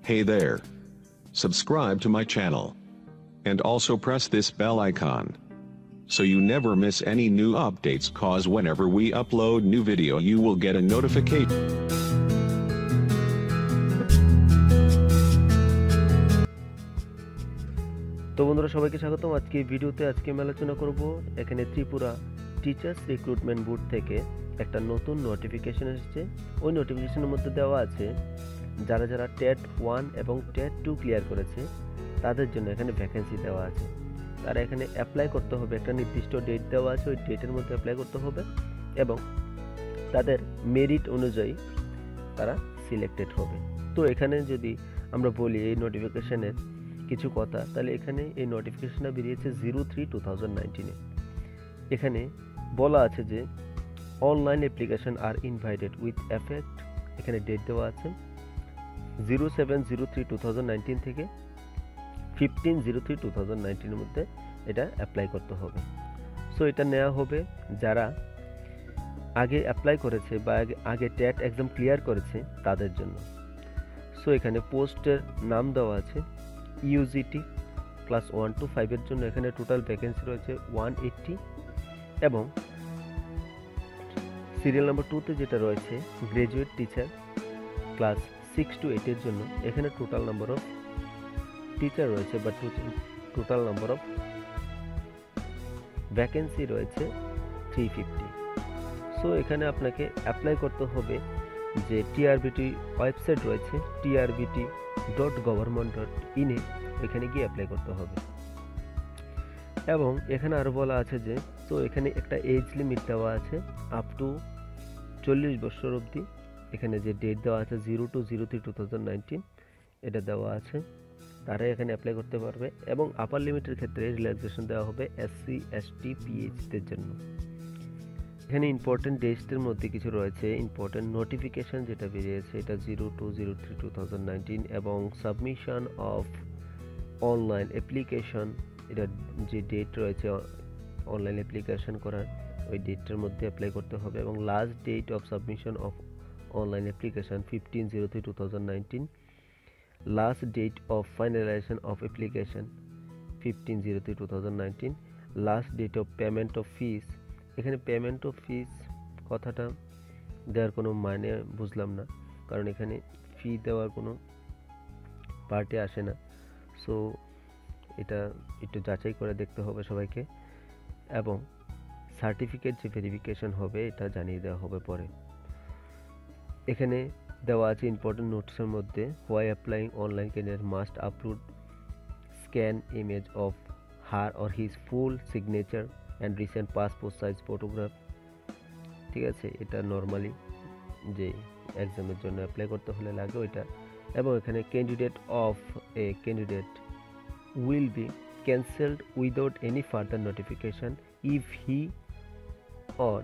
Hey there. Subscribe to my channel. And also press this bell icon, so you never miss any new updates, cause whenever we upload new video you will get a notification. তো বন্ধুরা সবাইকে স্বাগতম। আজকে ভিডিওতে আমি আলোচনা করব এখানে ত্রিপুরা টিচার্স রিক্রুটমেন্ট বোর্ড থেকে একটা নতুন নোটিফিকেশন এসেছে। ওই নোটিফিকেশনের মধ্যে দেওয়া আছে যারা যারা টেট 1 এবং টেট 2 ক্লিয়ার করেছে তাদের জন্য এখানে ভ্যাকেন্সি দেওয়া আছে। তারা এখানে অ্যাপ্লাই করতে হবে, একটা নির্দিষ্ট ডেট দেওয়া আছে, ওই ডেটের মধ্যে অ্যাপ্লাই করতে হবে এবং তাদের মেরিট অনুযায়ী তারা সিলেক্টেড হবে। তো এখানে যদি আমরা বলি এই নোটিফিকেশনের কিছু কথা, তাহলে এখানে এই নোটিফিকেশনটা বেরিয়েছে 03/2019-এ। এখানে বলা আছে যে online application are invited with effect, এখানে ডেট দেওয়া আছে 07/03/2019 থেকে 15/03/2019-এর মধ্যে এটা অ্যাপ্লাই করতে হবে। সো এটা নেওয়া হবে যারা আগে অ্যাপ্লাই করেছে বা আগে টেট এক্সাম ক্লিয়ার করেছে তাদের জন্য। সো এখানে পোস্টের নাম দেওয়া আছে ইউজিটি ক্লাস 1 to 5 এর জন্য এখানে টোটাল ভ্যাকেন্সি রয়েছে 180 এবং সিরিয়াল নাম্বার 2-তে যেটা রয়েছে গ্র্যাজুয়েট টিচার ক্লাস 6 to 8 এর জন্য এখানে টোটাল নাম্বার অফ টিচার রয়েছে বা টোটাল নাম্বার অফ ভ্যাকেন্সি রয়েছে 350। সো এখানে আপনাকে অ্যাপ্লাই করতে হবে যে টিআরবিটি ওয়েবসাইট রয়েছে trbt.government.in-এ, এখানে গিয়ে অ্যাপ্লাই করতে হবে। এবং এখানে আরও বলা আছে যে তো এখানে একটা এজ লিমিট দেওয়া আছে আপ টু 40 বছর অবধি। এখানে যে ডেট দেওয়া আছে 02/03/2019 এটা দেওয়া আছে, তারা এখানে অ্যাপ্লাই করতে পারবে এবং আপার লিমিটের ক্ষেত্রে রিল্যাক্সেশন দেওয়া হবে SC ST PHদের জন্য। এখানে ইম্পর্টেন্ট ডেটসের মধ্যে কিছু রয়েছে। ইম্পর্টেন্ট নোটিফিকেশন যেটা বেরিয়েছে এটা 02/03/2019 এবং সাবমিশন অফ অনলাইন অ্যাপ্লিকেশন, এটা যে ডেট রয়েছে অনলাইন অ্যাপ্লিকেশন করার ওই ডেটটার মধ্যে অ্যাপ্লাই করতে হবে এবং last date of submission of online application 15/03/2019, last date of finalisation of application 15/03/2019, last date of payment of fees. এখানে পেমেন্ট অফ ফিস কথাটা দেওয়ার কোনো মানে বুঝলাম না, কারণ এখানে ফি দেওয়ার কোনো পার্টে আসে না। সো এটা একটু যাচাই করে দেখতে হবে সবাইকে এবং সার্টিফিকেট যে ভেরিফিকেশন হবে এটা জানিয়ে দেওয়া হবে পরে। এখানে দেওয়া আছে ইম্পর্টেন্ট নোটসের মধ্যে why applying online candidate must upload scan image of her or his full signature and recent passport size photograph. ঠিক আছে, এটা নর্মালি যে এক্সামের জন্য অ্যাপ্লাই করতে হলে লাগে ওইটা। এবং এখানে candidate of A candidate will be cancelled without any further notification if he or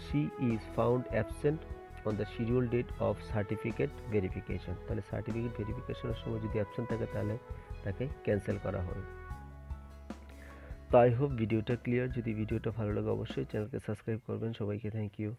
she is found absent on the scheduled date of certificate verification। তাহলে সার্টিফিকেট ভেরিফিকেশনের সময় যদি অ্যাবসেন্ট থাকে তাহলে তাকে ক্যান্সেল করা হবে। তো আই হোপ ভিডিওটা ক্লিয়ার। যদি ভিডিওটা ভালো লাগে অবশ্যই চ্যানেলকে সাবস্ক্রাইব করবেন। সবাইকে থ্যাংক ইউ।